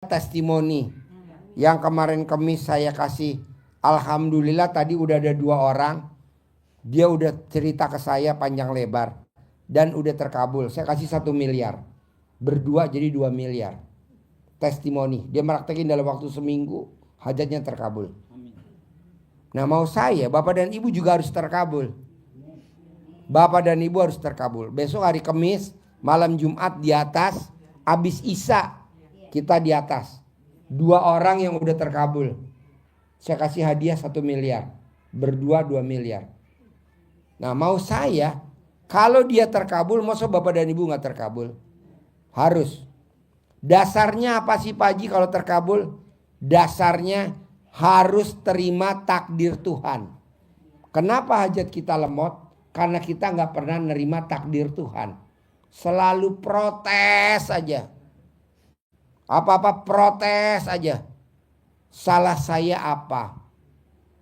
testimoni yang kemarin Kamis saya kasih. Alhamdulillah tadi udah ada 2 orang. Dia udah cerita ke saya panjang lebar. Dan udah terkabul. Saya kasih 1 miliar. Berdua jadi 2 miliar. Testimoni. Dia praktekin dalam waktu seminggu. Hajatnya terkabul. Nah mau saya, Bapak dan Ibu juga harus terkabul. Bapak dan Ibu harus terkabul. Besok hari Kamis, malam Jumat di atas. Habis Isya kita di atas. 2 orang yang udah terkabul. Saya kasih hadiah 1 miliar. Berdua 2 miliar. Nah mau saya, kalau dia terkabul, masa Bapak dan Ibu gak terkabul? Harus. Dasarnya apa sih Pak Haji kalau terkabul? Dasarnya harus terima takdir Tuhan. Kenapa hajat kita lemot? Karena kita gak pernah nerima takdir Tuhan. Selalu protes aja. Apa-apa protes aja. Salah saya apa?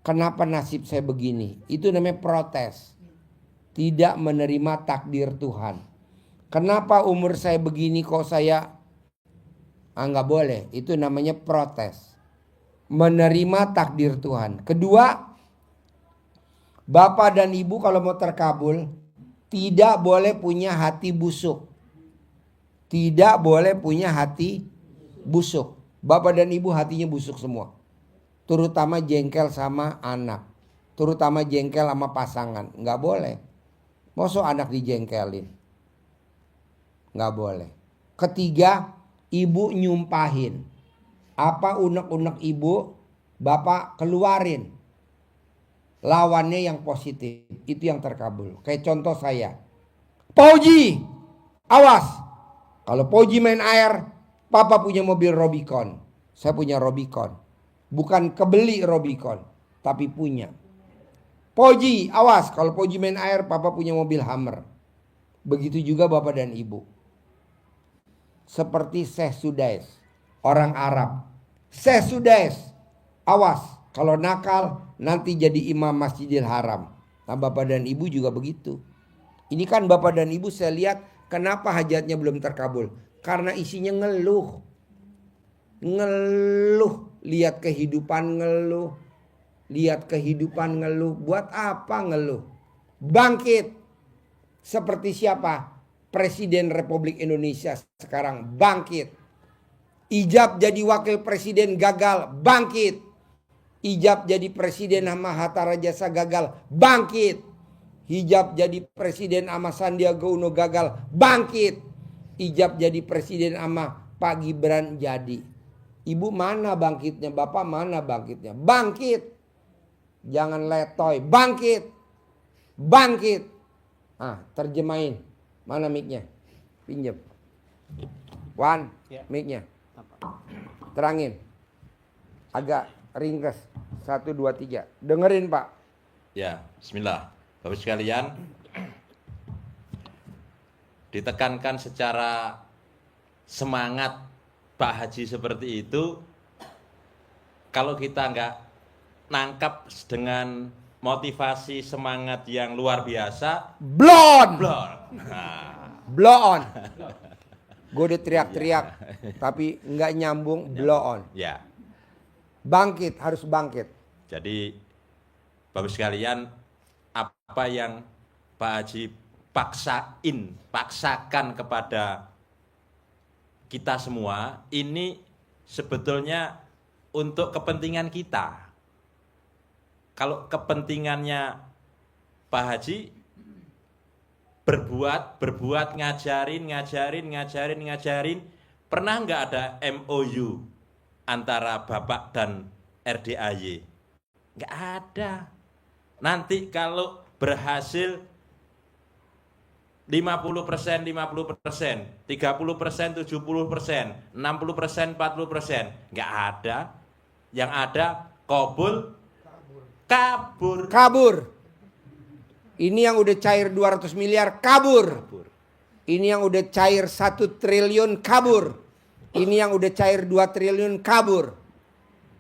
Kenapa nasib saya begini? Itu namanya protes. Tidak menerima takdir Tuhan. Kenapa umur saya begini kok saya nggak boleh? Itu namanya protes. Menerima takdir Tuhan. Kedua, Bapak dan Ibu kalau mau terkabul tidak boleh punya hati busuk. Tidak boleh punya hati busuk. Bapak dan Ibu hatinya busuk semua. Terutama jengkel sama anak. Terutama jengkel sama pasangan. Nggak boleh. Masa anak dijengkelin? Nggak boleh. Ketiga, ibu nyumpahin. Apa unek-unek ibu, Bapak keluarin. Lawannya yang positif. Itu yang terkabul. Kayak contoh saya. Pauji, awas. Kalau Pauji main air, Papa punya mobil Robicon. Saya punya Robicon. Bukan kebeli Robicon. Tapi punya. Pauji, awas. Kalau Pauji main air, Papa punya mobil Hummer. Begitu juga Bapak dan Ibu. Seperti Syekh Sudais. Orang Arab. Syekh Sudais. Awas. Kalau nakal, nanti jadi imam Masjidil Haram. Nah Bapak dan Ibu juga begitu. Ini kan Bapak dan Ibu saya lihat kenapa hajatnya belum terkabul. Karena isinya ngeluh. Ngeluh. Lihat kehidupan ngeluh. Lihat kehidupan ngeluh. Buat apa ngeluh? Bangkit. Seperti siapa? Presiden Republik Indonesia sekarang bangkit. Ijab jadi wakil presiden gagal. Bangkit. Ijab jadi presiden sama Hatta Rajasa gagal. Bangkit. Hijab jadi presiden sama Sandiaga Uno gagal. Bangkit. Ijab jadi presiden sama Pak Gibran jadi. Ibu mana bangkitnya? Bapak mana bangkitnya? Bangkit. Jangan letoy. Bangkit. Bangkit. Terjemahin. Mana mic-nya? Pinjam. Wan, mic-nya. Terangin. Agak ringkas. 1, 2, 3. Dengerin Pak. Ya, bismillah. Bapak sekalian, ditekankan secara semangat Pak Haji seperti itu. Kalau kita nggak nangkap dengan motivasi semangat yang luar biasa, Blow on. Blow on. Gue udah teriak-teriak, tapi nggak nyambung. Blow on. Ya. Bangkit, harus bangkit. Jadi Bapak sekalian, apa yang Pak Haji paksakan kepada kita semua, ini sebetulnya untuk kepentingan kita. Kalau kepentingannya Pak Haji berbuat, ngajarin. Pernah nggak ada MOU antara Bapak dan RDAY? Nggak ada. Nanti kalau berhasil 50%, 50%, 30%, 70%, 60%, 40%. Nggak ada. Yang ada kabur. Ini yang udah cair 200 miliar kabur. Ini yang udah cair 1 triliun kabur. Ini yang udah cair 2 triliun kabur.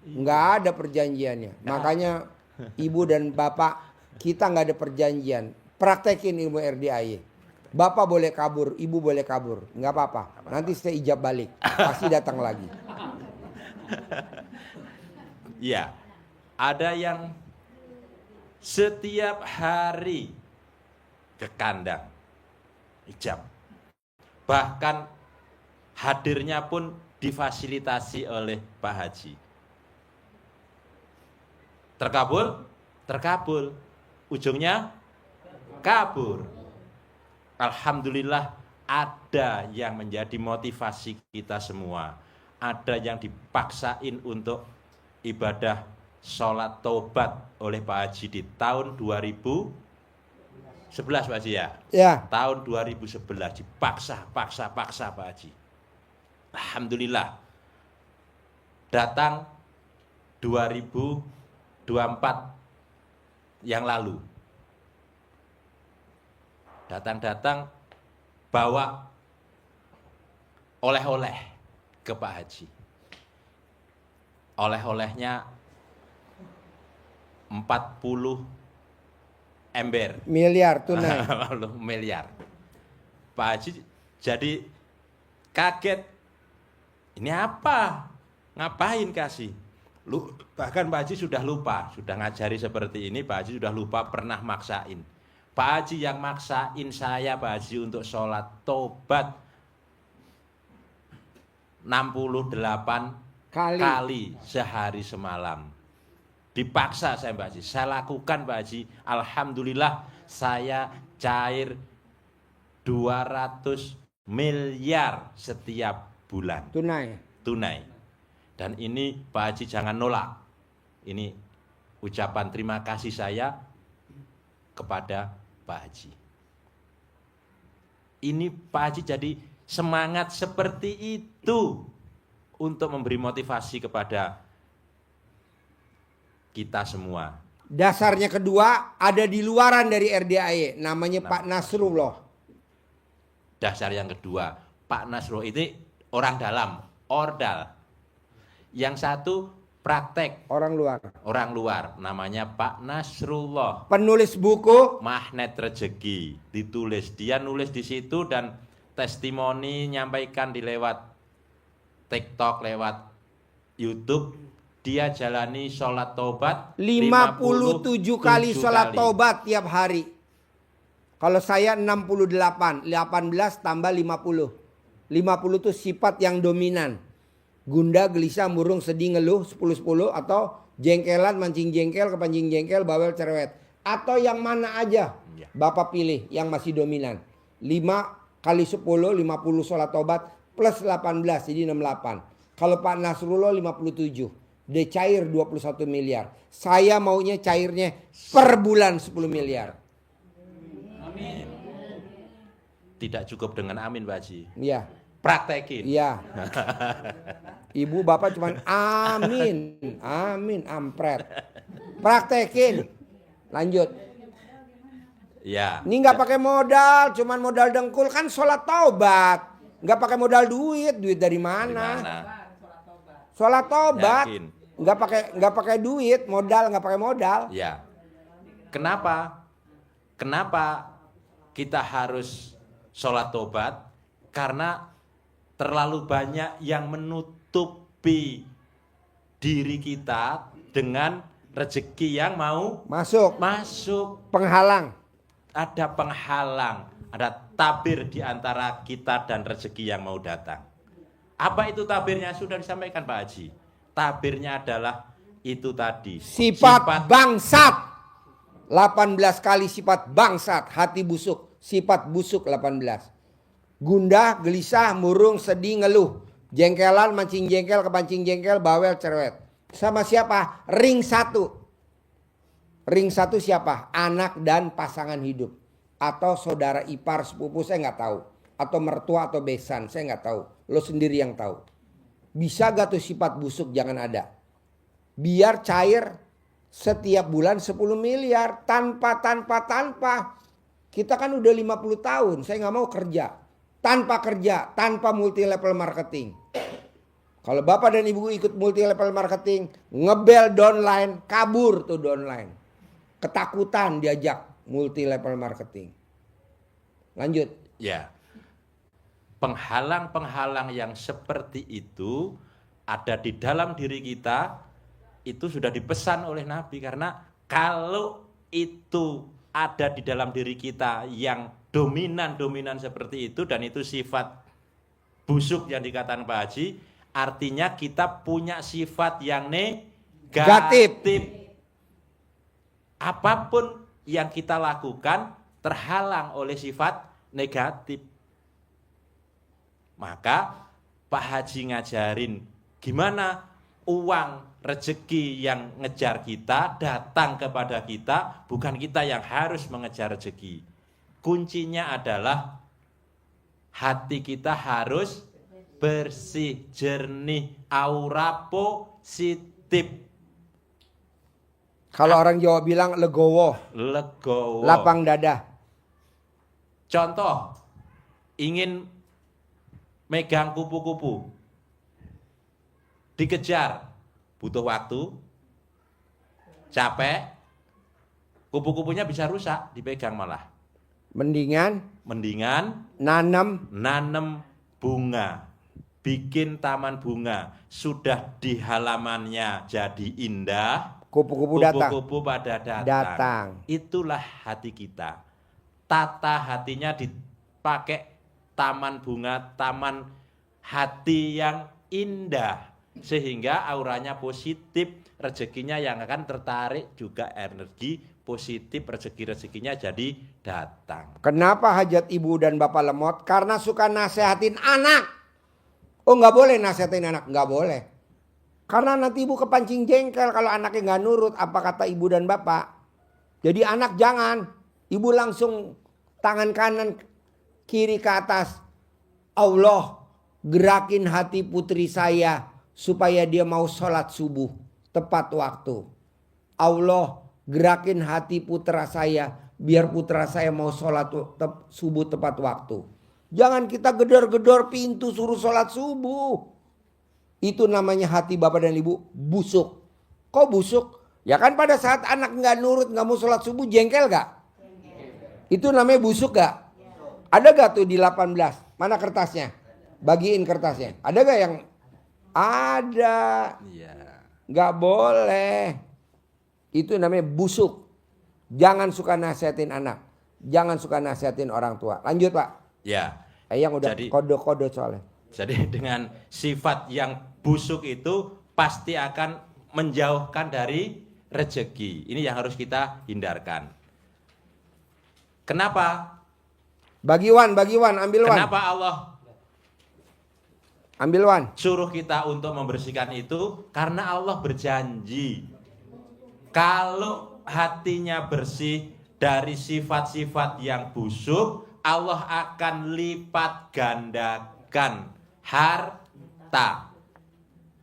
Nggak ada perjanjiannya. Makanya Ibu dan Bapak, kita nggak ada perjanjian. Praktekin ilmu RDAY. Bapak boleh kabur, Ibu boleh kabur. Nggak apa-apa. Nanti saya ijab balik. Pasti datang lagi. Ya, ada yang setiap hari ke kandang hijab. Bahkan hadirnya pun difasilitasi oleh Pak Haji. Terkabul? Terkabul. Ujungnya kabur. Alhamdulillah ada yang menjadi motivasi kita semua. Ada yang dipaksain untuk ibadah sholat taubat oleh Pak Haji di tahun 2011 Pak Haji ya? Ya. Tahun 2011 dipaksa Pak Haji. Alhamdulillah datang 2024 yang lalu. Datang bawa oleh-oleh ke Pak Haji. Oleh-olehnya 40 ember. Miliar tunai. Miliar. Pak Haji jadi kaget. Ini apa? Ngapain kasih? Bahkan Pak Haji sudah lupa, sudah ngajari seperti ini, Pak Haji sudah lupa pernah maksain. Pak Haji yang maksain saya, Pak Haji, untuk sholat tobat 68 kali sehari semalam. Dipaksa saya Pak Haji, saya lakukan Pak Haji. Alhamdulillah saya cair 200 miliar setiap bulan. Tunai. Dan ini Pak Haji jangan nolak. Ini ucapan terima kasih saya kepada Pak Haji. Ini Pak Haji jadi semangat seperti itu untuk memberi motivasi kepada kita semua. Dasarnya kedua ada di luaran dari RDAE, namanya Pak Nasrullah. Dasar yang kedua, Pak Nasrullah itu orang dalam, ordal. Yang satu praktek, orang luar, namanya Pak Nasrullah. Penulis buku Magnet Rezeki, ditulis. Dia nulis di situ dan testimoni nyampaikan di lewat TikTok, lewat YouTube. Dia jalani sholat taubat 57 kali sholat taubat tiap hari. Kalau saya 68, 18 tambah 50. 50 itu sifat yang dominan. Gundah, gelisah, murung, sedih, ngeluh, 10-10. Atau jengkelan, mancing jengkel, kepancing jengkel, bawel, cerewet. Atau yang mana aja Bapak pilih yang masih dominan. 5 kali 10, 50 sholat taubat plus 18, jadi 68. Kalau Pak Nasrullah 57. Dia cair 21 miliar. Saya maunya cairnya per bulan 10 miliar. Amin. Tidak cukup dengan amin Pak Haji. Iya. Praktekin. Iya. Ibu bapak cuman amin. Amin ampret. Praktekin. Lanjut. Ya. Ini nggak pakai modal, cuman modal dengkul kan sholat taubat. Nggak pakai modal duit dari mana? Sholat taubat. Nggak pakai duit, modal nggak pakai modal. Ya. Kenapa kita harus sholat taubat? Karena terlalu banyak yang menutupi diri kita dengan rezeki yang mau masuk. Penghalang. Ada penghalang, ada tabir di antara kita dan rezeki yang mau datang. Apa itu tabirnya? Sudah disampaikan Pak Haji. Tabirnya adalah itu tadi. Sifat bangsat. 18 kali sifat bangsat, hati busuk, sifat busuk 18. Gundah, gelisah, murung, sedih, ngeluh. Jengkelan, mancing jengkel, kepancing jengkel, bawel, cerewet. Sama siapa? Ring 1. Ring 1 siapa? Anak dan pasangan hidup. Atau saudara ipar, sepupu, saya nggak tahu. Atau mertua atau besan, saya nggak tahu. Lo sendiri yang tahu. Bisa gak tuh sifat busuk jangan ada. Biar cair setiap bulan 10 miliar. Tanpa. Kita kan udah 50 tahun, saya nggak mau kerja. Tanpa kerja, tanpa multi level marketing. Kalau bapak dan ibu ikut multi level marketing, ngebel downline, kabur tuh downline. Ketakutan diajak multi level marketing. Lanjut. Ya. Penghalang-penghalang yang seperti itu ada di dalam diri kita itu sudah dipesan oleh Nabi. Karena kalau itu ada di dalam diri kita yang dominan seperti itu, dan itu sifat busuk yang dikatakan Pak Haji, artinya kita punya sifat yang negatif. Apapun yang kita lakukan terhalang oleh sifat negatif. Maka Pak Haji ngajarin gimana uang rezeki yang ngejar kita datang kepada kita, bukan kita yang harus mengejar rezeki. Kuncinya adalah hati kita harus bersih, jernih, aura positif. Kalau orang Jawa bilang legowo, Legowo. lapang dada. Contoh, ingin megang kupu-kupu, dikejar, butuh waktu, capek, kupu-kupunya bisa rusak, dipegang malah. Mendingan Nanam bunga, bikin taman bunga, sudah di halamannya jadi indah, kupu-kupu datang. kupu-kupu pada datang. Itulah hati kita. Tata hatinya dipakai taman bunga, taman hati yang indah, sehingga auranya positif, rezekinya yang akan tertarik juga energi positif, rezeki-rezekinya jadi datang. Kenapa hajat ibu dan bapak lemot? Karena suka nasehatin anak. Oh nggak boleh nasehatin anak, nggak boleh. Karena nanti ibu kepancing jengkel kalau anaknya nggak nurut apa kata ibu dan bapak. Jadi anak jangan, ibu langsung tangan kanan kiri ke atas. Allah gerakin hati putri saya supaya dia mau sholat subuh tepat waktu. Allah gerakin hati putra saya biar putra saya mau sholat subuh tepat waktu. Jangan kita gedor-gedor pintu suruh sholat subuh. Itu namanya hati bapak dan ibu busuk. Kok busuk? Ya kan pada saat anak nggak nurut, nggak mau sholat subuh, jengkel gak? Itu namanya busuk gak? Ada gak tuh di 18? Mana kertasnya? Bagiin kertasnya. Ada gak yang? Ada. Iya. Nggak boleh. Itu namanya busuk. Jangan suka nasihatin anak. Jangan suka nasihatin orang tua. Lanjut Pak. Ya. Yang udah kode-kode soalnya. Jadi dengan sifat yang busuk itu pasti akan menjauhkan dari rezeki. Ini yang harus kita hindarkan. Kenapa? Bagi Wan, ambil Wan. Kenapa Allah ambil Wan. suruh kita untuk membersihkan itu? Karena Allah berjanji kalau hatinya bersih dari sifat-sifat yang busuk, Allah akan lipat gandakan harta.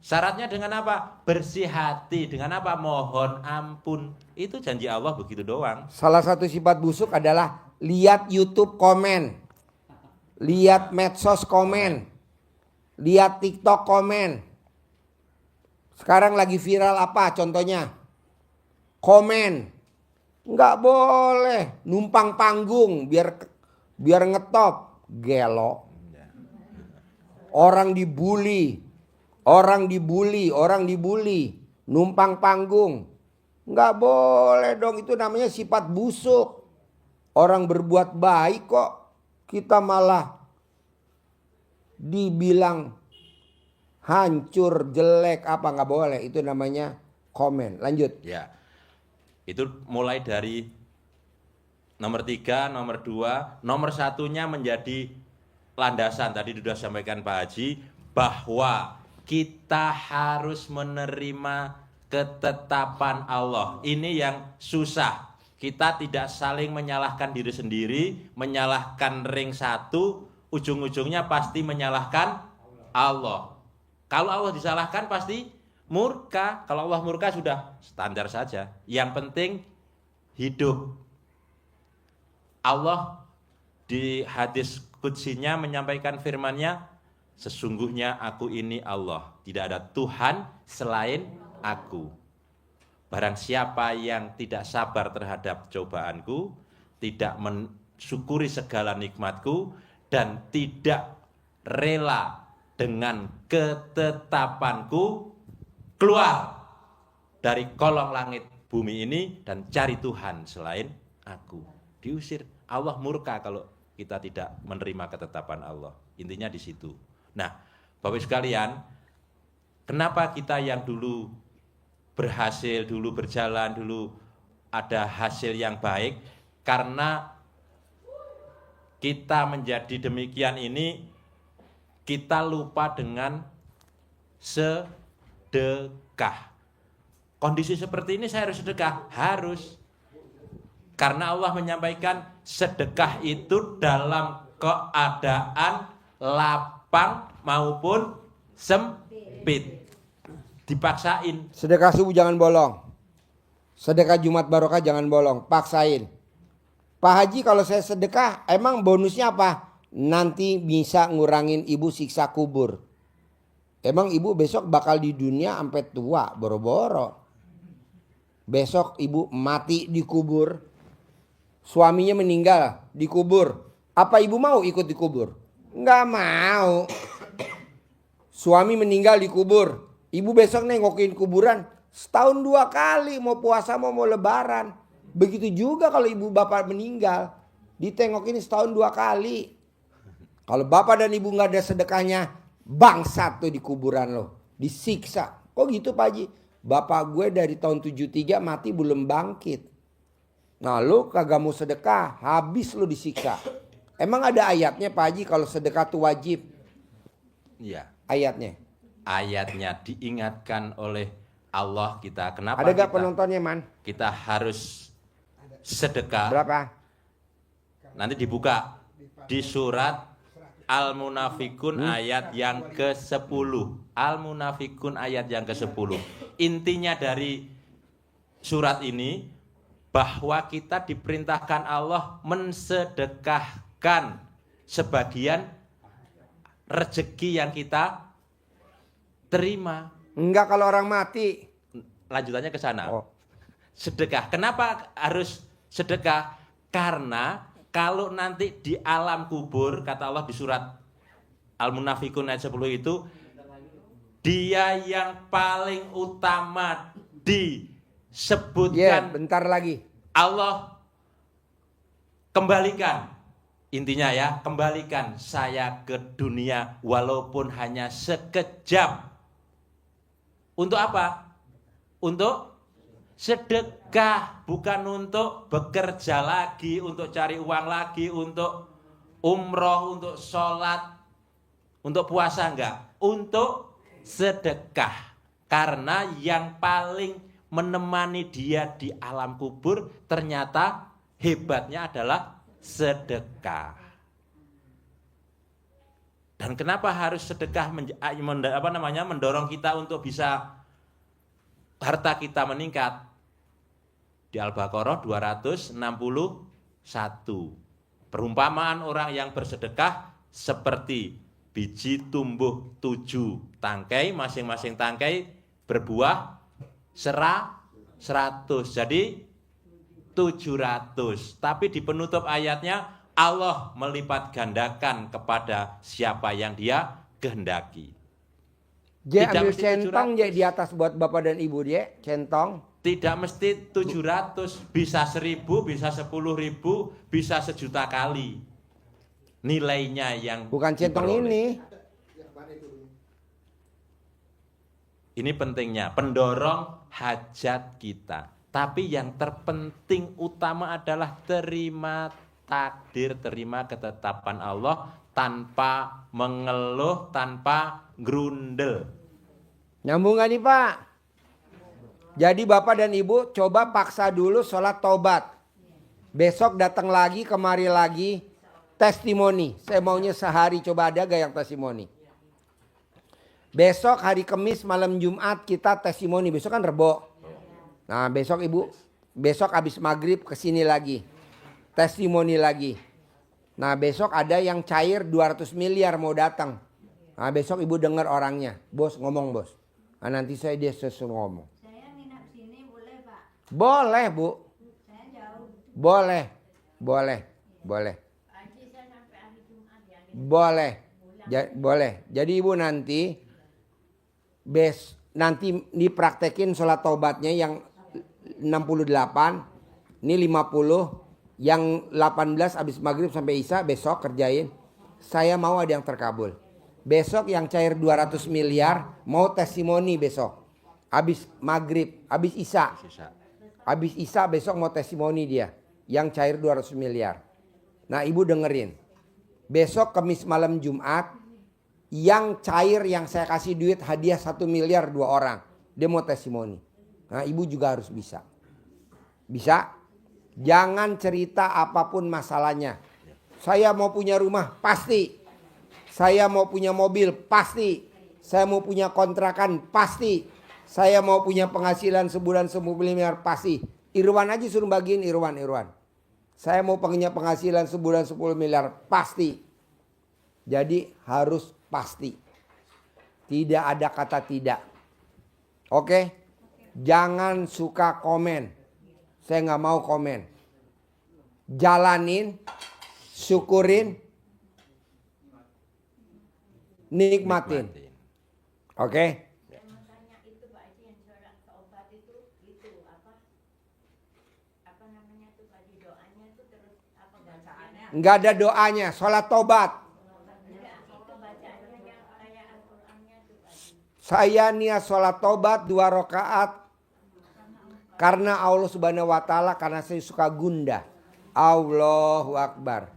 Syaratnya dengan apa? Bersih hati. Dengan apa? Mohon ampun. Itu janji Allah begitu doang. Salah satu sifat busuk adalah lihat YouTube komen. Lihat medsos komen. Lihat TikTok komen. Sekarang lagi viral apa contohnya? Komen. Nggak boleh. Numpang panggung biar ngetop. Gelo. Orang dibully. Numpang panggung. Nggak boleh dong, itu namanya sifat busuk. Orang berbuat baik kok kita malah dibilang hancur, jelek, apa nggak boleh. Itu namanya komen. Lanjut. Ya, itu mulai dari nomor 3, nomor 2, nomor 1-nya menjadi landasan. Tadi sudah sampaikan Pak Haji bahwa kita harus menerima ketetapan Allah. Ini yang susah. Kita tidak saling menyalahkan diri sendiri, menyalahkan ring satu, ujung-ujungnya pasti menyalahkan Allah. Kalau Allah disalahkan pasti murka. Kalau Allah murka sudah standar saja. Yang penting hidup. Allah di hadis qudsinya menyampaikan firman-Nya, sesungguhnya aku ini Allah, tidak ada Tuhan selain aku. Barang siapa yang tidak sabar terhadap cobaanku, tidak mensyukuri segala nikmatku, dan tidak rela dengan ketetapanku keluar dari kolong langit bumi ini dan cari Tuhan selain aku. Diusir. Allah murka kalau kita tidak menerima ketetapan Allah. Intinya di situ. Nah, Bapak Ibu sekalian, kenapa kita yang dulu berhasil, dulu berjalan, dulu ada hasil yang baik? Karena kita menjadi demikian ini, kita lupa dengan sedekah. Kondisi seperti ini saya harus sedekah? Harus. Karena Allah menyampaikan sedekah itu dalam keadaan lapang maupun sempit. Dipaksain. Sedekah subuh jangan bolong. Sedekah Jumat Barokah jangan bolong. Paksain. Pak Haji kalau saya sedekah emang bonusnya apa? Nanti bisa ngurangin ibu siksa kubur. Emang ibu besok bakal di dunia sampai tua boro-boro. Besok ibu mati dikubur. Suaminya meninggal dikubur. Apa ibu mau ikut dikubur? Nggak mau. Suami meninggal dikubur. Ibu besok nengokin kuburan setahun 2 kali. Mau puasa mau lebaran. Begitu juga kalau ibu bapak meninggal. Ditengokin setahun 2 kali. Kalau bapak dan ibu nggak ada sedekahnya. Bangsat tuh di kuburan lo. Disiksa. Kok gitu Pak Haji? Bapak gue dari tahun 73 mati belum bangkit. Nah lu kagak mau sedekah, habis lu disiksa. Emang ada ayatnya Pak Haji kalau sedekah itu wajib? Iya. Ayatnya. Ayatnya diingatkan oleh Allah kita. Kenapa Ada gak kita, penontonnya man? kita harus sedekah? Berapa? Nanti dibuka di surat Al-Munafikun ayat yang ke-10. Al-Munafikun ayat yang ke-10. Intinya dari surat ini bahwa kita diperintahkan Allah mensedekahkan sebagian rezeki yang kita terima. Enggak kalau orang mati. Lanjutannya ke sana. Oh. Sedekah. Kenapa harus sedekah? Karena kalau nanti di alam kubur, kata Allah di surat Al-Munafikun ayat 10 itu, dia yang paling utama disebutkan. Bentar lagi. Allah kembalikan. Intinya ya, kembalikan saya ke dunia walaupun hanya sekejap. Untuk apa? Untuk sedekah, bukan untuk bekerja lagi, untuk cari uang lagi, untuk umroh, untuk sholat, untuk puasa enggak. Untuk sedekah. Karena yang paling menemani dia di alam kubur ternyata hebatnya adalah sedekah. Dan kenapa harus sedekah mendorong kita untuk bisa harta kita meningkat? Di Al-Baqarah 261. Perumpamaan orang yang bersedekah seperti biji tumbuh 7 tangkai, masing-masing tangkai berbuah 100. Jadi 700. Tapi di penutup ayatnya Allah melipat gandakan kepada siapa yang dia kehendaki. Dia Tidak ambil mesti centong 700. dia di atas buat bapak dan ibu dia, centong. Tidak mesti 700, bisa 1000, bisa 10.000, bisa 1.000.000 kali. Nilainya yang Bukan centong diperoleh. ini. Ini pentingnya, pendorong hajat kita. Tapi yang terpenting utama adalah terima takdir, terima ketetapan Allah tanpa mengeluh, tanpa grundel. Nyambung gak nih Pak? Jadi bapak dan ibu coba paksa dulu sholat tobat. Besok datang lagi, kemari lagi. Testimoni. Saya maunya sehari, coba ada gak yang testimoni? Besok hari Kamis malam Jumat kita testimoni. Besok kan Rebo. Nah besok ibu, besok habis maghrib kesini lagi. Testimoni lagi. Nah besok ada yang cair 200 miliar mau datang. Nah besok ibu dengar orangnya. Bos ngomong bos. Nah nanti saya dia sesuruh ngomong. Boleh Bu. Boleh. Boleh. Boleh. Boleh. Boleh. Jadi ibu nanti nanti dipraktekin sholat taubatnya yang 68, ini 50, yang 18 habis maghrib sampai isya besok kerjain. Saya mau ada yang terkabul. Besok yang cair 200 miliar mau testimoni besok. Habis maghrib, habis isya. Habis isya besok mau testimoni dia. Yang cair 200 miliar. Nah ibu dengerin. Besok Kamis malam Jumat. Yang cair yang saya kasih duit hadiah 1 miliar 2 orang. Dia mau testimoni. Nah ibu juga harus bisa. Bisa? Jangan cerita apapun masalahnya. Saya mau punya rumah, pasti. Saya mau punya mobil, pasti. Saya mau punya kontrakan, pasti. Saya mau punya penghasilan sebulan 10 miliar, pasti. Irwan aja suruh bagiin Irwan. Saya mau punya penghasilan sebulan 10 miliar, pasti. Jadi harus pasti. Tidak ada kata tidak. Oke? Jangan suka komen. Saya nggak mau komen. Jalanin, syukurin, nikmatin. Oke? Nggak ada doanya, sholat tobat. Saya niat sholat tobat 2 rakaat karena Allah Subhanahu wa taala, karena saya suka gundah. Allahu Akbar.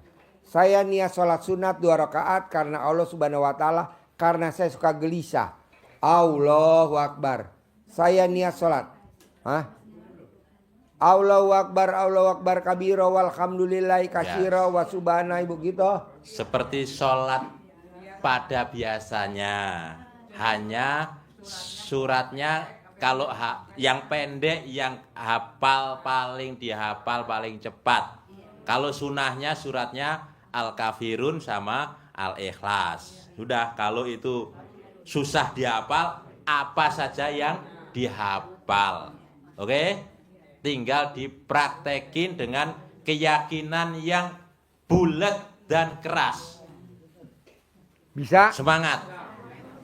Saya niat sholat sunat 2 rakaat karena Allah Subhanahu wa taala, karena saya suka gelisah. Allahu Akbar. Saya niat sholat. Allahu Akbar kabira walhamdulillahi katsira wa subhana ibu gitu. Seperti sholat pada biasanya. Hanya suratnya kalau yang pendek yang paling dihafal paling cepat. Kalau sunahnya suratnya Al-Kafirun sama Al-Ikhlas. Sudah, kalau itu susah dihafal, apa saja yang dihafal. Oke? Tinggal dipraktekin dengan keyakinan yang bulat dan keras. Bisa? Semangat.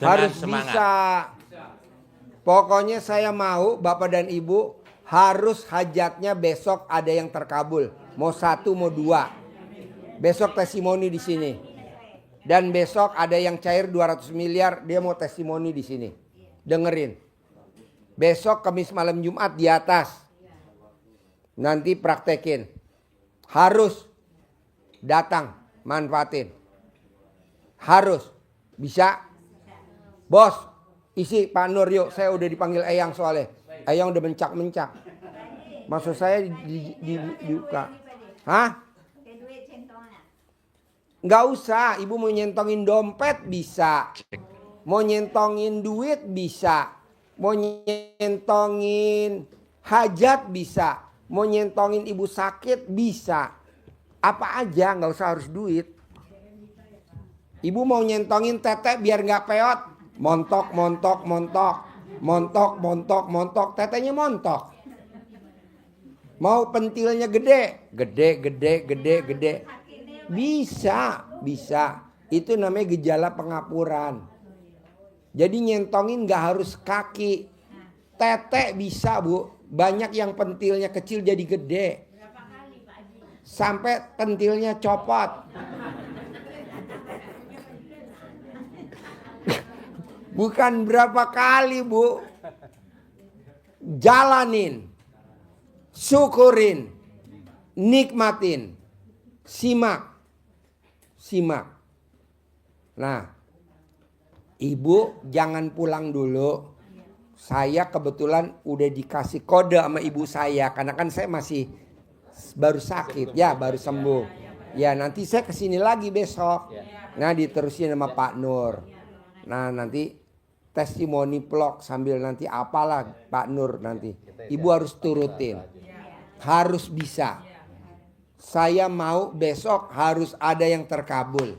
Dengan Harus semangat. bisa. Pokoknya saya mau Bapak dan Ibu harus hajatnya besok ada yang terkabul. Mau 1 mau 2. Besok testimoni di sini. Dan besok ada yang cair 200 miliar, dia mau testimoni di sini. Dengerin. Besok Kamis malam Jumat di atas. Nanti praktekin. Harus datang, manfaatin. Harus. Bisa? Bos, isi Pak Nur yuk, saya udah dipanggil Eyang soalnya. Eyang udah mencak-mencak. Maksud saya dibuka. Hah? Nggak usah, ibu mau nyentongin dompet bisa. Mau nyentongin duit bisa. Mau nyentongin hajat bisa. Mau nyentongin ibu sakit bisa. Apa aja, nggak usah harus duit. Ibu mau nyentongin tetek biar nggak peot. Montok. Tetenya montok. Mau pentilnya gede. Bisa. Itu namanya gejala pengapuran. Jadi nyentongin nggak harus kaki. Tetek bisa bu. Banyak yang pentilnya kecil jadi gede. Sampai pentilnya copot. Bukan berapa kali bu. Jalanin. Syukurin. Nikmatin. Simak. Nah. Ibu jangan pulang dulu. Saya kebetulan udah dikasih kode sama ibu saya. Karena kan saya masih baru sakit. Ya baru sembuh. Ya nanti saya kesini lagi besok. Nah diterusin sama Pak Nur. Nah nanti testimoni vlog sambil nanti apalah Pak Nur nanti. Ibu harus turutin. Harus bisa. Saya mau besok harus ada yang terkabul.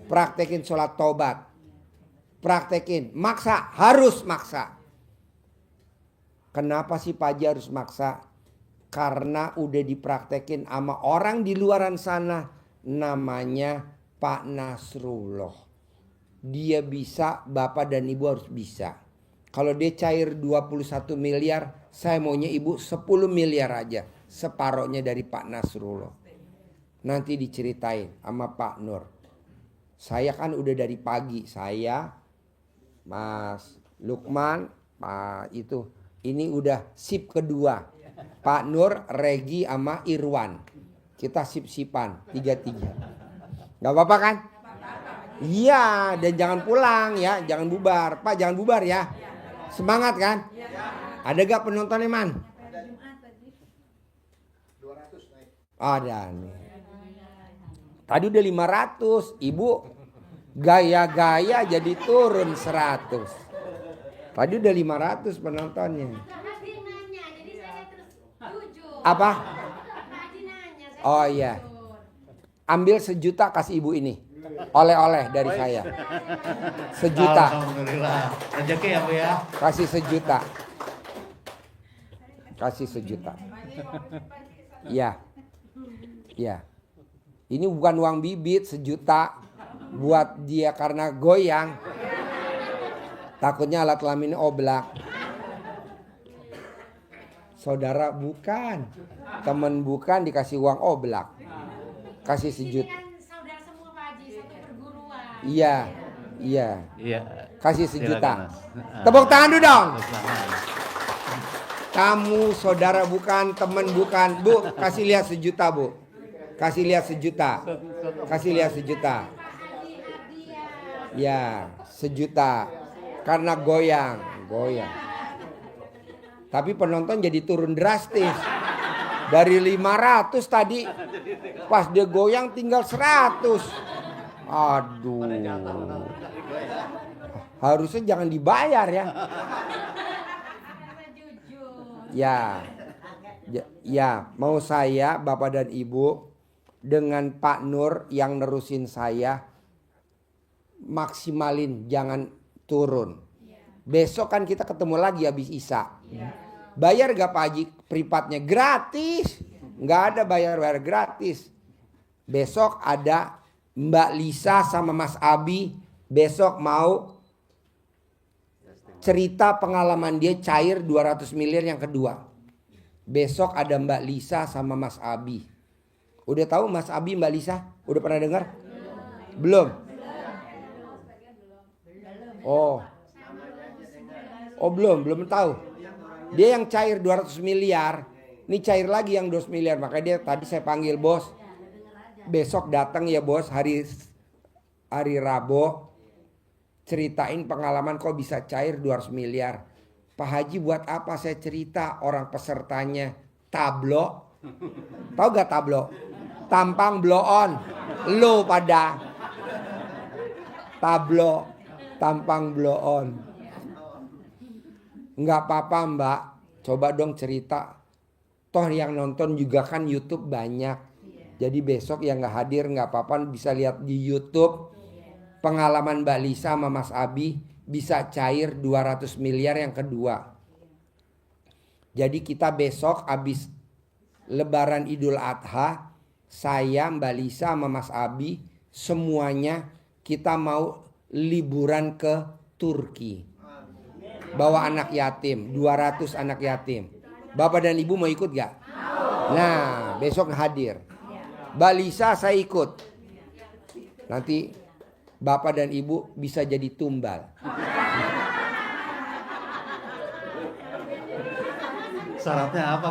Praktekin sholat tobat. Praktekin. Maksa. Harus maksa. Kenapa sih Pak Haji harus maksa? Karena udah dipraktekin sama orang di luaran sana. Namanya Pak Nasrullah. dia bisa, Bapak dan Ibu harus bisa. Kalau dia cair 21 miliar, saya maunya Ibu 10 miliar aja. Separohnya dari Pak Nasrullah. Nanti diceritain sama Pak Nur. Saya kan udah dari pagi. Saya, Mas Lukman, Pak itu. Ini udah sip kedua. Pak Nur, Regi, sama Irwan. Kita sip-sipan, 3-3. Gak apa-apa kan? Iya, dan jangan pulang ya, jangan bubar. Pak, jangan bubar ya. Semangat kan? Ada gak penontonnya, Man? Ada nih. Tadi udah 500, Ibu gaya-gaya jadi turun 100. Tadi udah 500 penontonnya. Apa? Oh iya. Ambil 1 juta kasih Ibu ini. Oleh-oleh dari saya. 1 juta. Alhamdulillah. Rezeki ya Bu ya. Kasih 1 juta. Kasih 1 juta. Iya. Iya. Ini bukan uang bibit, 1 juta buat dia karena goyang. Takutnya alat kelaminnya oblak. Saudara bukan, teman bukan dikasih uang oblak. Kasih 1 juta. Saudara semua Pak Haji, satu perguruan. Iya, iya. Iya. Kasih 1 juta. Silakan, Mas. Tepuk tangan dulu dong. Selamat. Kamu saudara bukan, teman bukan. Bu, kasih lihat 1 juta, Bu. Kasih lihat 1 juta. Kasih lihat 1 juta. Ya, 1 juta. Karena goyang. Tapi penonton jadi turun drastis. Dari 500 tadi. Pas dia goyang tinggal 100. Aduh. Harusnya jangan dibayar ya. Ya, mau saya, Bapak dan Ibu, dengan Pak Nur yang nerusin saya, maksimalin, jangan turun. Besok kan kita ketemu lagi habis Isya. Bayar gak Pak Haji privatnya? Gratis. Gak ada bayar gratis. Besok ada Mbak Lisa sama Mas Abi. Besok mau cerita pengalaman dia cair 200 miliar yang kedua. Besok ada Mbak Lisa sama Mas Abi. Udah tahu Mas Abi, Mbak Lisa? Udah pernah dengar? Belum? Oh, belum tahu. Dia yang cair 200 miliar. Ini cair lagi yang 200 miliar. Makanya dia tadi saya panggil, bos. Besok datang ya bos, hari Rabu. Ceritain pengalaman kok bisa cair 200 miliar. Pak Haji buat apa saya cerita, orang pesertanya tablo. Tahu gak tablo? Tampang blow on. Lo pada tablo, tampang blow on. Nggak apa-apa Mbak, coba dong cerita. Toh yang nonton juga kan YouTube banyak. Jadi besok yang nggak hadir nggak apa-apa, bisa lihat di YouTube. Pengalaman Mbak Lisa sama Mas Abi bisa cair 200 miliar yang kedua. Jadi kita besok habis Lebaran Idul Adha, saya, Mbak Lisa sama Mas Abi, semuanya kita mau liburan ke Turki. Bawa anak yatim, 200 anak yatim. Bapak dan Ibu mau ikut gak? Nah, besok hadir. Mbak Lisa saya ikut. Nanti Bapak dan Ibu bisa jadi tumbal. Syaratnya apa?